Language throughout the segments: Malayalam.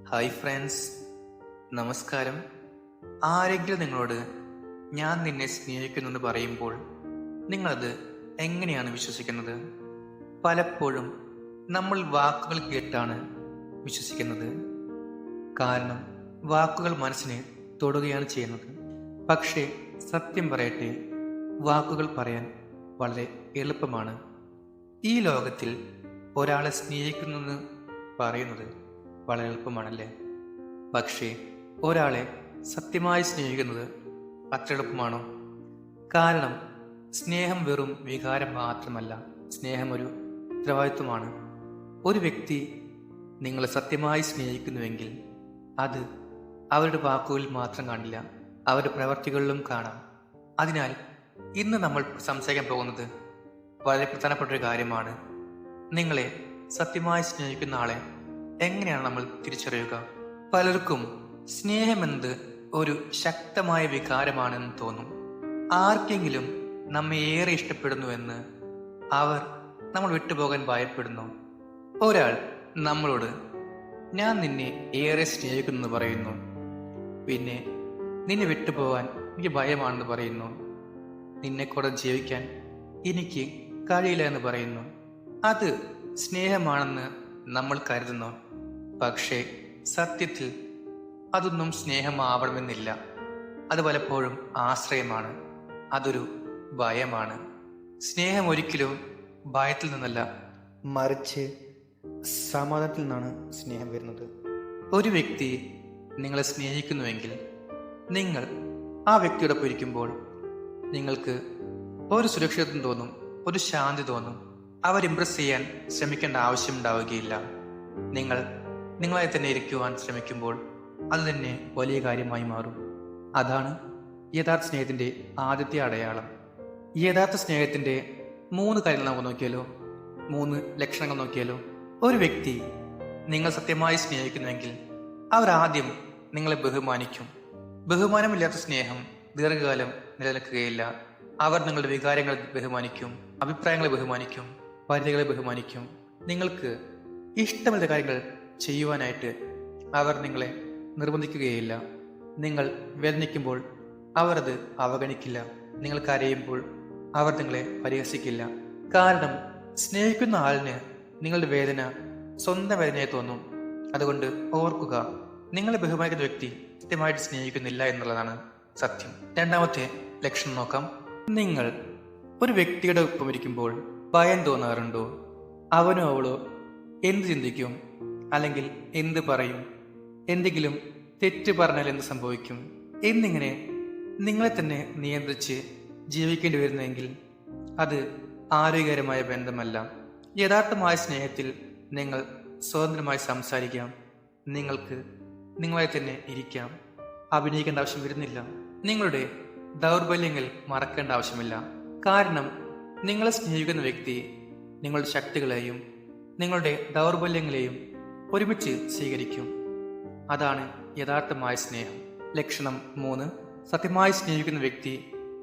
ഹായ് ഫ്രണ്ട്സ്, നമസ്കാരം. ആരെങ്കിലും നിങ്ങളോട് ഞാൻ നിന്നെ സ്നേഹിക്കുന്നു എന്ന് പറയുമ്പോൾ നിങ്ങളത് എങ്ങനെയാണ് വിശ്വസിക്കുന്നത്? പലപ്പോഴും നമ്മൾ വാക്കുകൾ കേട്ടാണ് വിശ്വസിക്കുന്നത്. കാരണം വാക്കുകൾ മനസ്സിനെ തൊടുകയാണ് ചെയ്യുന്നത്. പക്ഷേ സത്യം പറയട്ടെ, വാക്കുകൾ പറയാൻ വളരെ എളുപ്പമാണ്. ഈ ലോകത്തിൽ ഒരാളെ സ്നേഹിക്കുന്നെന്ന് പറയുന്നത് വളരെ എളുപ്പമാണല്ലേ? പക്ഷേ ഒരാളെ സത്യമായി സ്നേഹിക്കുന്നത് അത്ര എളുപ്പമാണോ? കാരണം സ്നേഹം വെറും വികാരം മാത്രമല്ല, സ്നേഹം ഒരു ഉത്തരവാദിത്വമാണ്. ഒരു വ്യക്തി നിങ്ങളെ സത്യമായി സ്നേഹിക്കുന്നുവെങ്കിൽ അത് അവരുടെ വാക്കുകളിൽ മാത്രം കാണില്ല, അവരുടെ പ്രവർത്തികളിലും കാണാം. അതിനാൽ ഇന്ന് നമ്മൾ സംസാരിക്കാൻ പോകുന്നത് വളരെ പ്രധാനപ്പെട്ട ഒരു കാര്യമാണ്. നിങ്ങളെ സത്യമായി സ്നേഹിക്കുന്ന ആളെ എങ്ങനെയാണ് നമ്മൾ തിരിച്ചറിയുക? പലർക്കും സ്നേഹമെന്നത് ഒരു ശക്തമായ വികാരമാണെന്ന് തോന്നും. ആർക്കെങ്കിലും നമ്മെ ഏറെ ഇഷ്ടപ്പെടുന്നുവെന്ന് അവർ നമ്മൾ വിട്ടുപോകാൻ ഭയപ്പെടുന്നു. ഒരാൾ നമ്മളോട് ഞാൻ നിന്നെ ഏറെ സ്നേഹിക്കുന്നെന്ന് പറയുന്നു, പിന്നെ നിന്നെ വിട്ടുപോകാൻ എനിക്ക് ഭയമാണെന്ന് പറയുന്നു, നിന്നെ കൂടെ ജീവിക്കാൻ എനിക്ക് കഴിയില്ല എന്ന് പറയുന്നു. അത് സ്നേഹമാണെന്ന് നമ്മൾ കരുതുന്നു. പക്ഷേ സത്യത്തിൽ അതൊന്നും സ്നേഹമാവണമെന്നില്ല. അത് പലപ്പോഴും ആശ്രയമാണ്, അതൊരു ഭയമാണ്. സ്നേഹം ഒരിക്കലും ഭയത്തിൽ നിന്നല്ല, മറിച്ച് സമാധാനത്തിൽ നിന്നാണ് സ്നേഹം വരുന്നത്. ഒരു വ്യക്തി നിങ്ങളെ സ്നേഹിക്കുന്നുവെങ്കിൽ നിങ്ങൾ ആ വ്യക്തിയോടൊപ്പം ഇരിക്കുമ്പോൾ നിങ്ങൾക്ക് ഒരു സുരക്ഷിതത്വം തോന്നും, ഒരു ശാന്തി തോന്നും. അവർ ഇംപ്രസ് ചെയ്യാൻ ശ്രമിക്കേണ്ട ആവശ്യമുണ്ടാവുകയില്ല. നിങ്ങൾ നിങ്ങളായി തന്നെ ഇരിക്കുവാൻ ശ്രമിക്കുമ്പോൾ അത് തന്നെ വലിയ കാര്യമായി മാറും. അതാണ് യഥാർത്ഥ സ്നേഹത്തിന്റെ ആദ്യത്തെ അടയാളം. യഥാർത്ഥ സ്നേഹത്തിന്റെ 3 കാര്യങ്ങൾ നമുക്ക് നോക്കിയാലോ, 3 ലക്ഷണങ്ങൾ നോക്കിയാലോ? ഒരു വ്യക്തി നിങ്ങൾ സത്യമായി സ്നേഹിക്കുന്നുവെങ്കിൽ അവർ ആദ്യം നിങ്ങളെ ബഹുമാനിക്കും. ബഹുമാനമില്ലാത്ത സ്നേഹം ദീർഘകാലം നിലനിൽക്കുകയില്ല. അവർ നിങ്ങളുടെ വികാരങ്ങളെ ബഹുമാനിക്കും, അഭിപ്രായങ്ങളെ ബഹുമാനിക്കും, പരിധികളെ ബഹുമാനിക്കും. നിങ്ങൾക്ക് ഇഷ്ടമുള്ള കാര്യങ്ങൾ ചെയ്യുവാനായിട്ട് അവർ നിങ്ങളെ നിർബന്ധിക്കുകയില്ല. നിങ്ങൾ വേദനിക്കുമ്പോൾ അവർ അത് അവഗണിക്കില്ല. നിങ്ങൾ കരയുമ്പോൾ അവർ നിങ്ങളെ പരിഹസിക്കില്ല. കാരണം സ്നേഹിക്കുന്ന ആളിന് നിങ്ങളുടെ വേദന സ്വന്തം വേദനയെ തോന്നും. അതുകൊണ്ട് ഓർക്കുക, നിങ്ങളെ ബഹുമാനിക്കുന്ന വ്യക്തി കൃത്യമായിട്ട് സ്നേഹിക്കുന്നില്ല എന്നുള്ളതാണ് സത്യം. രണ്ടാമത്തെ ലക്ഷണം നോക്കാം. നിങ്ങൾ ഒരു വ്യക്തിയുടെ ഒപ്പം ഇരിക്കുമ്പോൾ ഭയം തോന്നാറുണ്ടോ? അവനോ അവളോ എന്ത് ചിന്തിക്കും, അല്ലെങ്കിൽ എന്ത് പറയും, എന്തെങ്കിലും തെറ്റ് പറഞ്ഞാൽ എന്ത് സംഭവിക്കും എന്നിങ്ങനെ നിങ്ങളെ തന്നെ നിയന്ത്രിച്ച് ജീവിക്കേണ്ടി വരുന്നെങ്കിൽ അത് ആരോഗ്യകരമായ ബന്ധമല്ല. യഥാർത്ഥമായ സ്നേഹത്തിൽ നിങ്ങൾ സ്വതന്ത്രമായി സംസാരിക്കാം, നിങ്ങൾക്ക് നിങ്ങളെ തന്നെ ഇരിക്കാം, അഭിനയിക്കേണ്ട ആവശ്യം വരുന്നില്ല. നിങ്ങളുടെ ദൗർബല്യങ്ങൾ മറക്കേണ്ട ആവശ്യമില്ല. കാരണം നിങ്ങളെ സ്നേഹിക്കുന്ന വ്യക്തി നിങ്ങളുടെ ശക്തികളെയും നിങ്ങളുടെ ദൗർബല്യങ്ങളെയും ഒരുമിച്ച് സ്വീകരിക്കും. അതാണ് യഥാർത്ഥമായ സ്നേഹം. ലക്ഷണം 3. സത്യമായി സ്നേഹിക്കുന്ന വ്യക്തി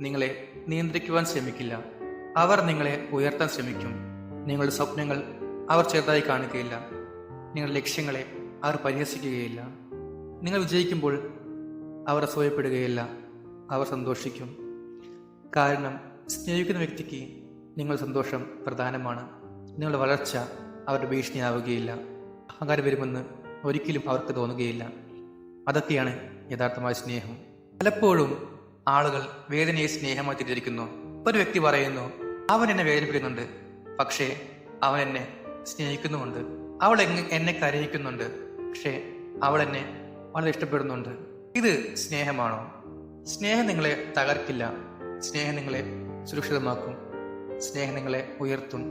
നിങ്ങളെ നിയന്ത്രിക്കുവാൻ ശ്രമിക്കില്ല. അവർ നിങ്ങളെ ഉയർത്താൻ ശ്രമിക്കും. നിങ്ങളുടെ സ്വപ്നങ്ങൾ അവർ ചെറുതായി കാണുകയില്ല. നിങ്ങളുടെ ലക്ഷ്യങ്ങളെ അവർ പരിഹസിക്കുകയില്ല. നിങ്ങൾ വിജയിക്കുമ്പോൾ അവർ അസൂയപ്പെടുകയില്ല, അവർ സന്തോഷിക്കും. കാരണം സ്നേഹിക്കുന്ന വ്യക്തിക്ക് നിങ്ങളുടെ സന്തോഷം പ്രധാനമാണ്. നിങ്ങളുടെ വളർച്ച അവരുടെ ഭീഷണിയാവുകയില്ല. അഹങ്കാരം വരുമെന്ന് ഒരിക്കലും അവർക്ക് തോന്നുകയില്ല. അതൊക്കെയാണ് യഥാർത്ഥമായ സ്നേഹം. പലപ്പോഴും ആളുകൾ വേദനയെ സ്നേഹമായി തിരിച്ചിരിക്കുന്നു. ഒരു വ്യക്തി പറയുന്നു, അവൻ എന്നെ വേദനിപ്പിക്കുന്നുണ്ട്, പക്ഷേ അവൻ എന്നെ സ്നേഹിക്കുന്നുമുണ്ട്. അവൾ എന്നെ കരയിക്കുന്നുണ്ട്, പക്ഷേ അവൾ എന്നെ വളരെ ഇഷ്ടപ്പെടുന്നുണ്ട്. ഇത് സ്നേഹമാണോ? സ്നേഹം നിങ്ങളെ തകർക്കില്ല. സ്നേഹം നിങ്ങളെ സുരക്ഷിതമാക്കും. സ്നേഹം നിങ്ങളെ ഉയർത്തും.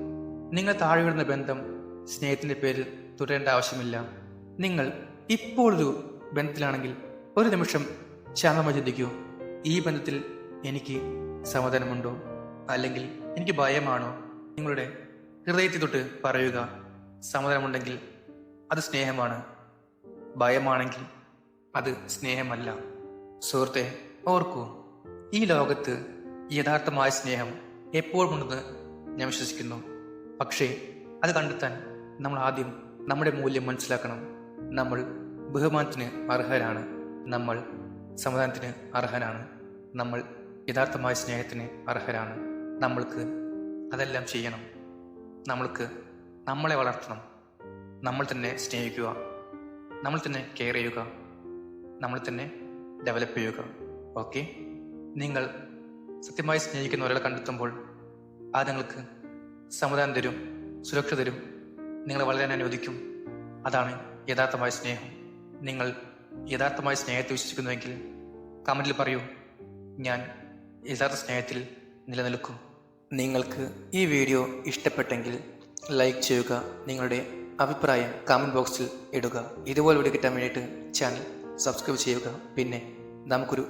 നിങ്ങൾ താഴെ വിടുന്ന ബന്ധം സ്നേഹത്തിന്റെ പേരിൽ തുടരേണ്ട ആവശ്യമില്ല. നിങ്ങൾ ഇപ്പോഴൊരു ബന്ധത്തിലാണെങ്കിൽ ഒരു നിമിഷം ശാന്തമായി ചിന്തിക്കൂ, ഈ ബന്ധത്തിൽ എനിക്ക് സമാധാനമുണ്ടോ, അല്ലെങ്കിൽ എനിക്ക് ഭയമാണോ? നിങ്ങളുടെ ഹൃദയത്തിൽ തൊട്ട് പറയുക. സമാധാനമുണ്ടെങ്കിൽ അത് സ്നേഹമാണ്, ഭയമാണെങ്കിൽ അത് സ്നേഹമല്ല. സുഹൃത്തെ, ഓർക്കൂ, ഈ ലോകത്ത് യഥാർത്ഥമായ സ്നേഹം എപ്പോഴുമുണ്ടെന്ന് ഞാൻ വിശ്വസിക്കുന്നു. പക്ഷേ അത് കണ്ടെത്താൻ നമ്മൾ ആദ്യം നമ്മുടെ മൂല്യം മനസ്സിലാക്കണം. നമ്മൾ ബഹുമാനത്തിന് അർഹരാണ്. നമ്മൾ സമാധാനത്തിന് അർഹനാണ്. നമ്മൾ യഥാർത്ഥമായ സ്നേഹത്തിന് അർഹരാണ്. നമ്മൾക്ക് അതെല്ലാം ചെയ്യണം. നമ്മൾക്ക് നമ്മളെ വളർത്തണം. നമ്മൾ തന്നെ സ്നേഹിക്കുക, നമ്മൾ തന്നെ കെയർ ചെയ്യുക, നമ്മൾ തന്നെ ഡെവലപ്പ് ചെയ്യുക. ഓക്കെ, നിങ്ങൾ സത്യമായി സ്നേഹിക്കുന്ന ഒരാളെ കണ്ടെത്തുമ്പോൾ അത് നിങ്ങൾക്ക് സമാധാനം തരും, സുരക്ഷ തരും, നിങ്ങളെ വളരാൻ അനുവദിക്കും. അതാണ് യഥാർത്ഥമായ സ്നേഹം. നിങ്ങൾ യഥാർത്ഥമായ സ്നേഹത്തെ വിശ്വസിക്കുന്നുവെങ്കിൽ കമൻറ്റിൽ പറയൂ, ഞാൻ യഥാർത്ഥ സ്നേഹത്തിൽ നിലനിൽക്കും. നിങ്ങൾക്ക് ഈ വീഡിയോ ഇഷ്ടപ്പെട്ടെങ്കിൽ ലൈക്ക് ചെയ്യുക, നിങ്ങളുടെ അഭിപ്രായം കമൻറ്റ് ബോക്സിൽ ഇടുക. ഇതുപോലെ വീഡിയോ കിട്ടാൻ വേണ്ടിയിട്ട് ചാനൽ സബ്സ്ക്രൈബ് ചെയ്യുക. പിന്നെ നമുക്കൊരു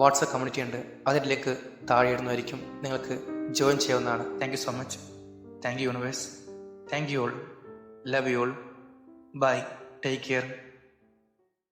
വാട്സപ്പ് കമ്മ്യൂണിറ്റി ഉണ്ട്, അതിൻ്റെ ലിങ്ക് താഴെ ഇടുന്നതായിരിക്കും. നിങ്ങൾക്ക് ജോയിൻ ചെയ്യാവുന്നതാണ്. Thank you so much. Thank you universe. Thank you all. Love you all. Bye. Take care.